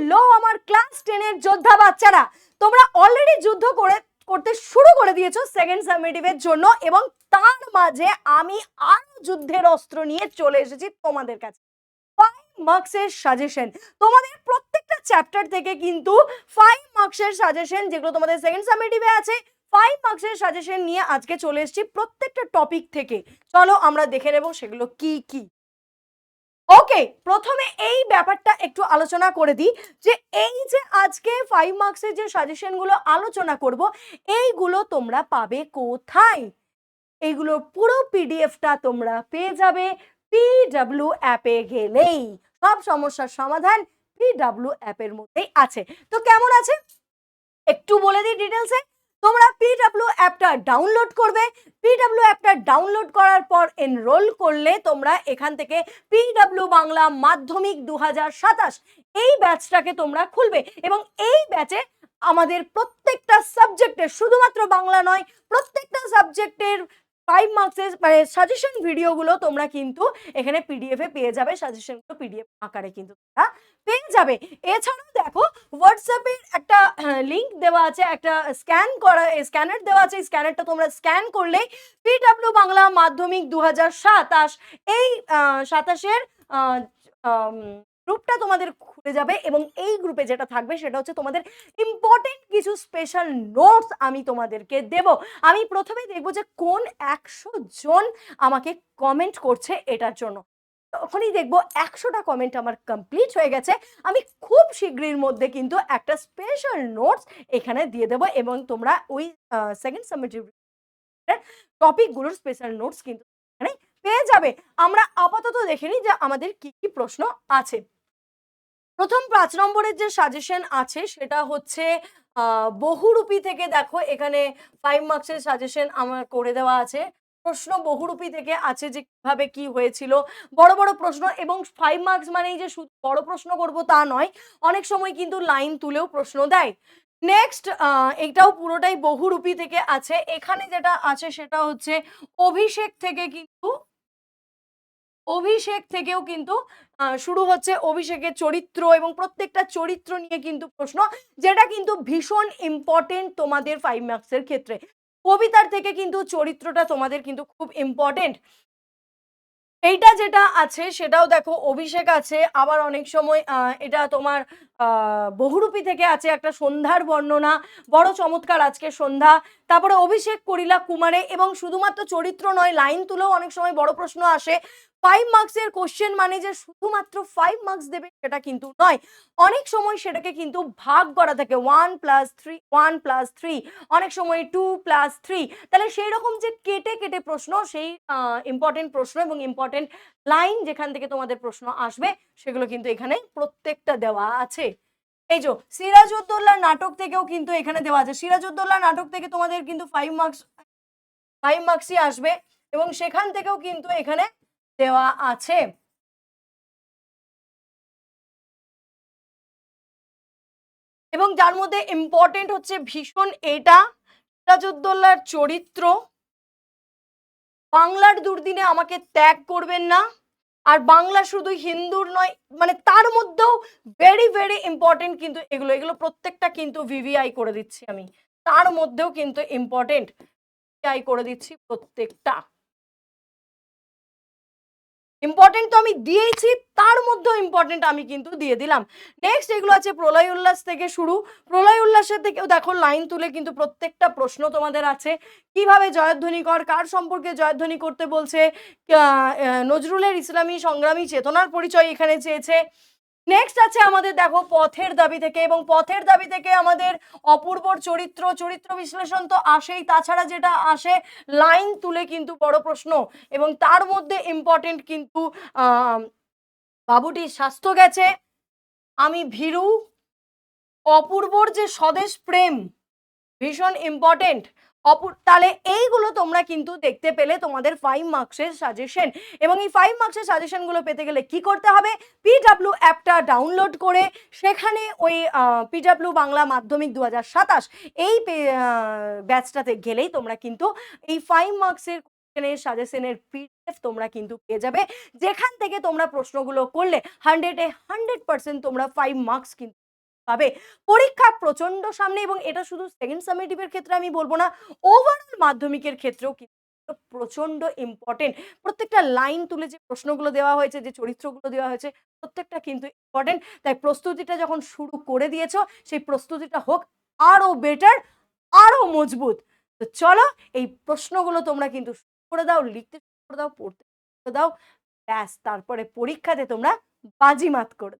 Hello আমার class 10 এর যোদ্ধা বাচ্চারা, তোমরা অলরেডি যুদ্ধ করতে শুরু করে দিয়েছো সেকেন্ড সামেটিভের জন্য, এবং তার মাঝে আমি আরো যুদ্ধের অস্ত্র নিয়ে চলে এসেছি তোমাদের কাছে। 5 মার্কসের সাজেশন, তোমাদের প্রত্যেকটা চ্যাপ্টার থেকে কিন্তু 5 মার্কসের সাজেশন, যেগুলো তোমাদের সেকেন্ড সামেটিভে আছে, 5 মার্কসের সাজেশন নিয়ে আজকে চলে এসেছি প্রত্যেকটা টপিক থেকে। চলো আমরা দেখে নেব সেগুলো কি কি। ওকে, প্রথমে এই ব্যাপারটা একটু আলোচনা করে দিই যে এই যে আজকে 5 মার্কসের যে সাজেশনগুলো আলোচনা করব, এইগুলো তোমরা পাবে কোথায়? এইগুলোর পুরো পিডিএফটা তোমরা পেয়ে যাবে পিডব্লিউ অ্যাপে গেলেই। সব সমস্যার সমাধান পিডব্লিউ অ্যাপের মধ্যেই আছে। তো কেমন আছে একটু বলে দিই ডিটেলসে। তোমরা পিডব্লিউ অ্যাপটা ডাউনলোড করবে। পিডব্লিউ অ্যাপটা ডাউনলোড করার পর এনরোল করলে তোমরা এখান থেকে পিডব্লিউ বাংলা মাধ্যমিক 2027 এই ব্যাচটাকে তোমরা খুলবে, এবং এই ব্যাচে আমাদের প্রত্যেকটা সাবজেক্টের, শুধুমাত্র বাংলা নয়, প্রত্যেকটা সাবজেক্টের 5 মার্কসের মানে সাজেশন ভিডিওগুলো তোমরা কিন্তু এখানে পিডিএফ এ পেয়ে যাবে। সাজেশনগুলো পিডিএফ আকারে কিন্তু তোমরা পেয়ে যাবে। এছাড়াও দেখো হোয়াটসঅ্যাপের একটা লিংক দেওয়া আছে, একটা স্ক্যানার দেওয়া আছে। স্ক্যানারটা তোমরা স্ক্যান করলে পিডব্লিউ বাংলা মাধ্যমিক 2027 এই 27-এর গ্রুপটা তোমাদের খুলে যাবে, এবং এই গ্রুপে যেটা থাকবে সেটা হচ্ছে তোমাদের ইম্পর্টেন্ট কিছু স্পেশাল নোটস আমি তোমাদেরকে দেব। আমি প্রথমেই দেখবো যে কোন 100 জন আমাকে কমেন্ট করছে এটার জন্য। তখনই দেখবো 100টা কমেন্ট আমার কমপ্লিট হয়ে গেছে। আমি খুব শীঘ্রের মধ্যে কিন্তু একটা স্পেশাল নোটস এখানে দিয়ে দেবো, এবং তোমরা ওই সেকেন্ড সামেটিভ টপিকগুলোর স্পেশাল নোটস কিন্তু এখানে পেয়ে যাবে। আমরা আপাতত দেখে নিই যে আমাদের কি কি প্রশ্ন আছে। প্রথম 5 নম্বরের যে সাজেশন আছে সেটা হচ্ছে বহুরূপী থেকে। দেখো এখানে 5 মার্কসের সাজেশন আমার করে দেওয়া আছে। প্রশ্ন বহুরূপী থেকে আছে যে কিভাবে কি হয়েছিল, বড় বড় প্রশ্ন। এবং 5 মার্কস মানেই যে শুধু বড় প্রশ্ন করব তা নয়, অনেক সময় কিন্তু লাইন তুলেও প্রশ্ন দেয়। নেক্সট এটাও পুরোটাই বহুরূপী থেকে আছে। এখানে যেটা আছে সেটা হচ্ছে অভিষেক থেকে, কিন্তু অভিষেক থেকেও কিন্তু শুরু হচ্ছে। অভিষেকের চরিত্র এবং প্রত্যেকটা চরিত্র নিয়ে কিন্তু প্রশ্ন, যেটা কিন্তু ভীষণ ইম্পর্টেন্ট তোমাদের 5 মার্কসের ক্ষেত্রে। কবিতার থেকে কিন্তু চরিত্রটা তোমাদের কিন্তু খুব ইম্পর্টেন্ট। এইটা যেটা আছে সেটাও দেখো অভিষেক আছে, আবার অনেক সময় এটা তোমার বহুরূপী থেকে আছে একটা সন্ধ্যার বর্ণনা, বড় চমৎকার আজকে সন্ধ্যা। তারপরে অভিষেক করিলা কুমারে, এবং শুধুমাত্র চরিত্র নয়, লাইন তুলেও অনেক সময় বড় প্রশ্ন আসে। 5 মার্কসের কোশ্চেন মানে যে শুধুমাত্র 5 মার্কস দেবে সেটা কিন্তু নয়, অনেক সময় সেটাকে কিন্তু ভাগ করা থাকে 1+3, অনেক সময় 2+3। তাহলে সেই রকম যে কেটে কেটে প্রশ্ন, সেই ইম্পর্টেন্ট প্রশ্ন এবং ইম্পর্টেন্ট লাইন যেখান থেকে তোমাদের প্রশ্ন আসবে সেগুলো কিন্তু এখানে প্রত্যেকটা দেওয়া আছে। এই যে সিরাজউদ্দৌলার নাটক থেকেও কিন্তু এখানে দেওয়া আছে। সিরাজউদ্দৌলার নাটক থেকে তোমাদের কিন্তু 5 মার্কসই আসবে, এবং সেখান থেকেও কিন্তু এখানে দেওয়া আছে। এবং যার মধ্যে ইম্পর্টেন্ট হচ্ছে ভীষণ এটা, সিরাজউদ্দৌলার চরিত্র, বাংলার দুর্দিনে আমাকে ত্যাগ করবেন না, আর বাংলা শুধু হিন্দুর নয়, মানে তার মধ্যেও ভেরি ভেরি ইম্পর্টেন্ট কিন্তু এগুলো এগুলো প্রত্যেকটা কিন্তু ভিভিআই করে দিচ্ছি আমি। তার মধ্যেও কিন্তু ইম্পর্টেন্ট ভিভিআই করে দিচ্ছি প্রত্যেকটা। ইম্পর্টেন্ট তো আমি দিয়েছি, তার মধ্যেও ইম্পর্টেন্ট আমি কিন্তু দিয়ে দিলাম। নেক্সট এগুলো আছে প্রলয় উল্লাস থেকে শুরু। প্রলয় উল্লাসের থেকেও দেখো লাইন তুলে কিন্তু প্রত্যেকটা প্রশ্ন তোমাদের আছে। কিভাবে জয়ধ্বনি কর, কার সম্পর্কে জয়ধ্বনি করতে বলছে, নজরুলের ইসলামী সংগ্রামী চেতনার পরিচয় এখানে চেয়েছে। নেক্সট আছে আমাদের দেখো পথের দাবি থেকে, এবং পথের দাবি থেকে আমাদের অপূর্বর চরিত্র বিশ্লেষণ তো আসেই, তাছাড়া যেটা আসে লাইন তুলে কিন্তু বড় প্রশ্ন, এবং তার মধ্যে ইম্পর্টেন্ট কিন্তু বাবুটির স্বাস্থ্য গেছে, আমি ভীরু, অপূর্বর যে স্বদেশ প্রেম ভীষণ ইম্পর্টেন্ট। তাহলে এইগুলো তোমরা কিন্তু দেখতে পেলে তোমাদের 5 মার্কসের সাজেশন। এবং এই 5 মার্কসের সাজেশনগুলো পেতে গেলে কি করতে হবে? পিডব্লিউ অ্যাপটা ডাউনলোড করে সেখানে ওই পিডব্লিউ বাংলা মাধ্যমিক 2027 এই ব্যাচটাতে গেলেই তোমরা কিন্তু এই 5 মার্কসের সাজেশনের পিডিএফ তোমরা কিন্তু পেয়ে যাবে, যেখান থেকে তোমরা প্রশ্নগুলো করলে 100-এ 100% তোমরা 5 মার্কস কিন্তু পাবে। পরীক্ষা প্রচন্ড সামনে এবং এটা শুধু সেকেন্ড সামেটিভের ক্ষেত্রে আমি বলবো না, ওভারঅল মাধ্যমিকের ক্ষেত্রেও কিন্তু প্রচন্ড ইম্পর্টেন্ট। প্রত্যেকটা লাইন তুলে যে প্রশ্নগুলো দেওয়া হয়েছে, যে চরিত্রগুলো দেওয়া হয়েছে, প্রত্যেকটা কিন্তু ইম্পর্টেন্ট। তাই প্রস্তুতিটা যখন শুরু করে দিয়েছো, সেই প্রস্তুতিটা হোক আরো বেটার, আরো মজবুত। তো চলো, এই প্রশ্নগুলো তোমরা কিন্তু শুরু করে দাও, লিখতে শুরু করে দাও, পড়তে শুরু করে দাও। ব্যাস, তারপরে পরীক্ষাতে তোমরা বাজিমাত করে